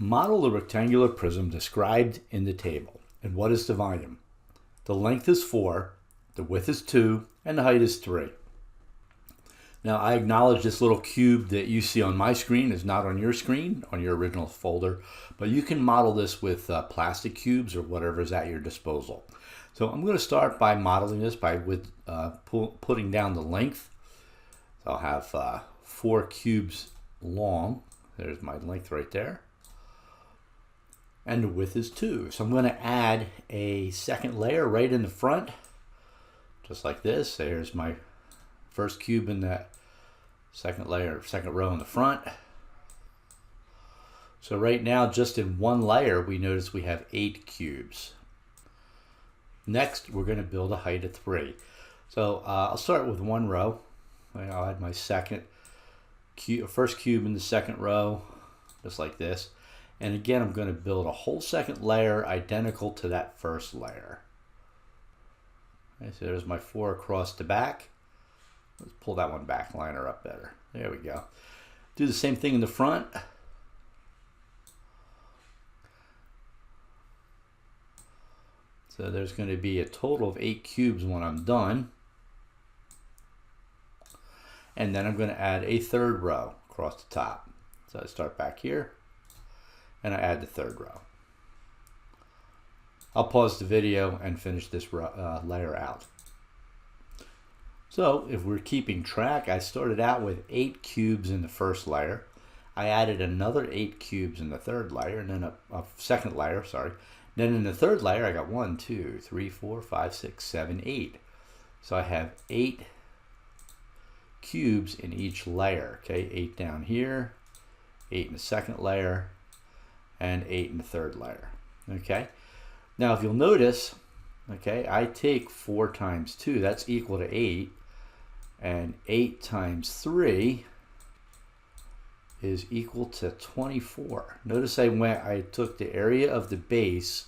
Model the rectangular prism described in the table. And what is the volume? The length is 4, the width is 2, and the height is 3. Now I acknowledge this little cube that you see on my screen is not on your screen, on your original folder, but you can model this with plastic cubes or whatever is at your disposal. So I'm going to start by modeling this by putting down the length. So I'll have 4 cubes long. There's my length right there. And the width is 2. So I'm going to add a second layer right in the front, just like this. There's my first cube in that second layer, second row in the front. So right now, just in one layer, we notice we have 8 cubes. Next, we're going to build a height of 3. So I'll start with one row. I'll add my first cube in the second row, just like this. And again, I'm going to build a whole second layer identical to that first layer. Okay, so there's my 4 across the back. Let's pull that one back, line her up better. There we go. Do the same thing in the front. So there's going to be a total of 8 cubes when I'm done. And then I'm going to add a third row across the top. So I start back here and I add the third row. I'll pause the video and finish this layer out. So if we're keeping track, I started out with 8 cubes in the first layer. I added another 8 cubes in the third layer, and then a second layer, sorry. Then in the third layer, I got 1, 2, 3, 4, 5, 6, 7, 8. So I have 8 cubes in each layer. Okay, 8 down here, 8 in the second layer, and 8 in the third layer. Okay, now if you'll notice, okay, I take 4 times 2, that's equal to 8, and 8 times 3 is equal to 24. Notice I took the area of the base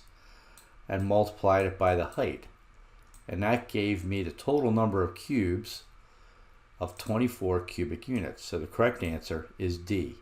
and multiplied it by the height, and that gave me the total number of cubes of 24 cubic units. So the correct answer is D.